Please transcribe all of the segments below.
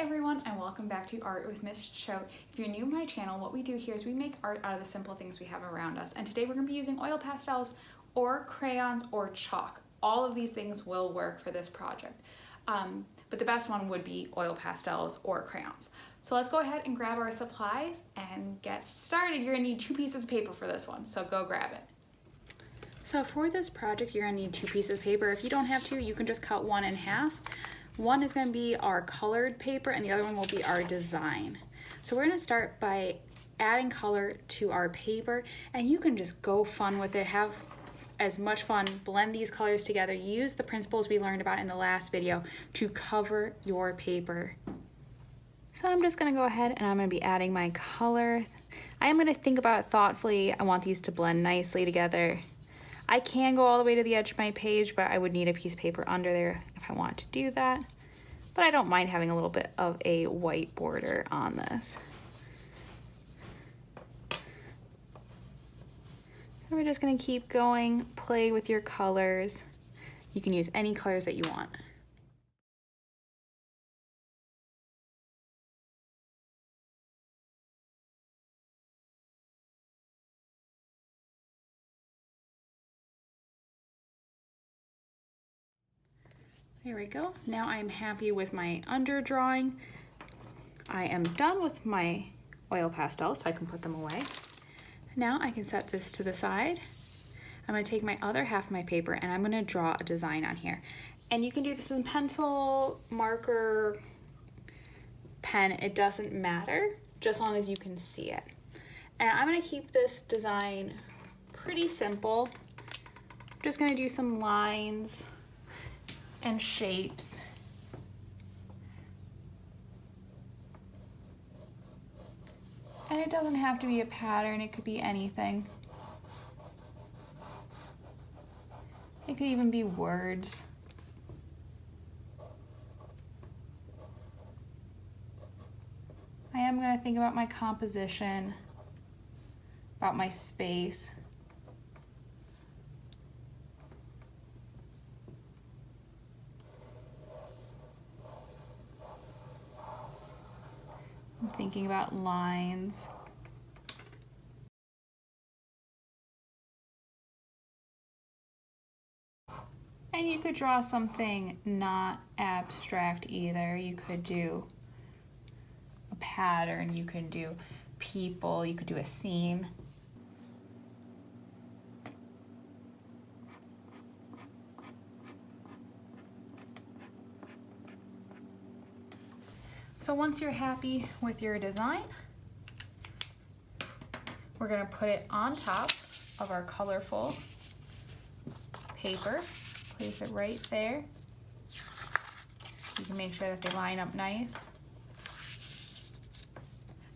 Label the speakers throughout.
Speaker 1: everyone, and welcome back to Art with Miss Choate. If you're new to my channel, what we do here is we make art out of the simple things we have around us. And today we're going to be using oil pastels or crayons or chalk. All of these things will work for this project. But the best one would be oil pastels or crayons. So let's go ahead and grab our supplies and get started. You're going to need 2 pieces of paper for this one, so go grab it. So for this project, you're going to need 2 pieces of paper. If you don't have to, you can just cut one in half. One is going to be our colored paper and the other one will be our design. So we're going to start by adding color to our paper, and you can just go fun with it, have as much fun, blend these colors together, use the principles we learned about in the last video to cover your paper. So I'm just going to go ahead and I'm going to be adding my color. I am going to think about it thoughtfully. I want these to blend nicely together. I can go all the way to the edge of my page, but I would need a piece of paper under there if I want to do that. But I don't mind having a little bit of a white border on this. So we're just going to keep going, play with your colors. You can use any colors that you want. There we go. Now I'm happy with my underdrawing. I am done with my oil pastels, so I can put them away. Now I can set this to the side. I'm going to take my other half of my paper and I'm going to draw a design on here. And you can do this in pencil, marker, pen, it doesn't matter, just as long as you can see it. And I'm going to keep this design pretty simple. I'm just going to do some lines and shapes. And it doesn't have to be a pattern, it could be anything. It could even be words. I am going to think about my composition, about my space. I'm thinking about lines. And you could draw something not abstract either. You could do a pattern, you could do people, you could do a scene. So once you're happy with your design, we're going to put it on top of our colorful paper. Place it right there. You can make sure that they line up nice.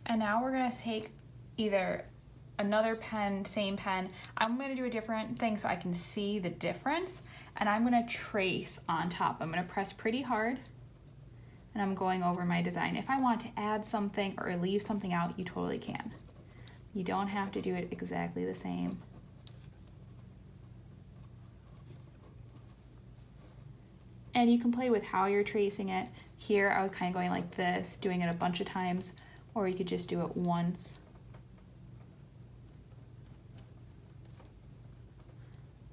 Speaker 1: And now we're going to take either another pen, same pen. I'm going to do a different thing so I can see the difference. And I'm going to trace on top. I'm going to press pretty hard. And I'm going over my design. If I want to add something or leave something out, you totally can. You don't have to do it exactly the same. And you can play with how you're tracing it. Here I was kind of going like this, doing it a bunch of times, or you could just do it once.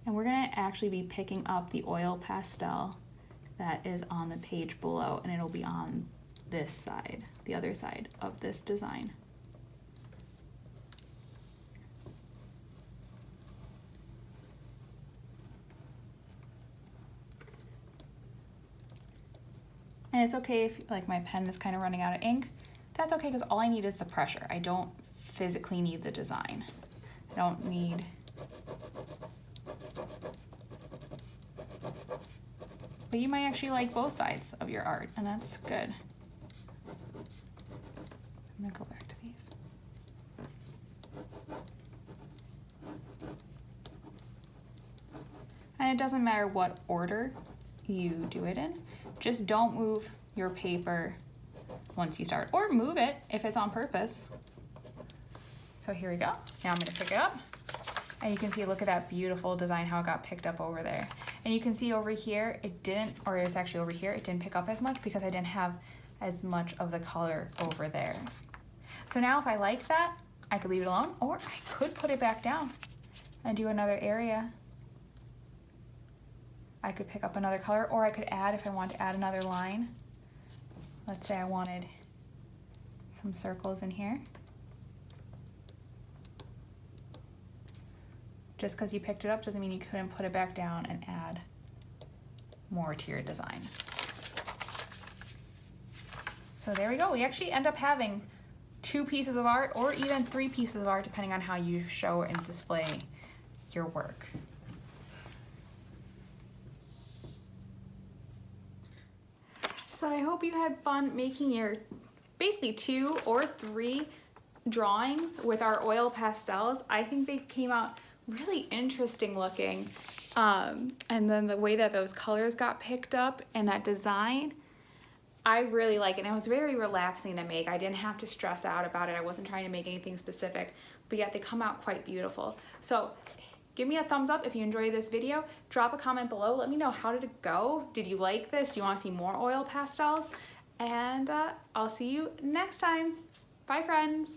Speaker 1: And we're gonna actually be picking up the oil pastel that is on the page below, and it'll be on this side, the other side of this design. And it's okay if like my pen is kind of running out of ink. That's okay, because all I need is the pressure. I don't physically need the design. I don't need but you might actually like both sides of your art, and that's good. I'm gonna go back to these. And it doesn't matter what order you do it in. Just don't move your paper once you start, or move it if it's on purpose. So here we go. Now I'm gonna pick it up. And you can see, look at that beautiful design, how it got picked up over there. And you can see over here, it didn't, or it's actually over here, it didn't pick up as much because I didn't have as much of the color over there. So now if I like that, I could leave it alone, or I could put it back down and do another area. I could pick up another color, or I could add, if I want to add another line. Let's say I wanted some circles in here. Just because you picked it up doesn't mean you couldn't put it back down and add more to your design. So there we go. We actually end up having 2 pieces of art, or even 3 pieces of art, depending on how you show and display your work. So I hope you had fun making your basically 2 or 3 drawings with our oil pastels. I think they came out really interesting looking. And then the way that those colors got picked up and that design, I really like it. And it was very relaxing to make. I didn't have to stress out about it. I wasn't trying to make anything specific, but yet they come out quite beautiful. So give me a thumbs up if you enjoyed this video. Drop a comment below. Let me know, how did it go? Did you like this? Do you want to see more oil pastels? And I'll see you next time. Bye, friends.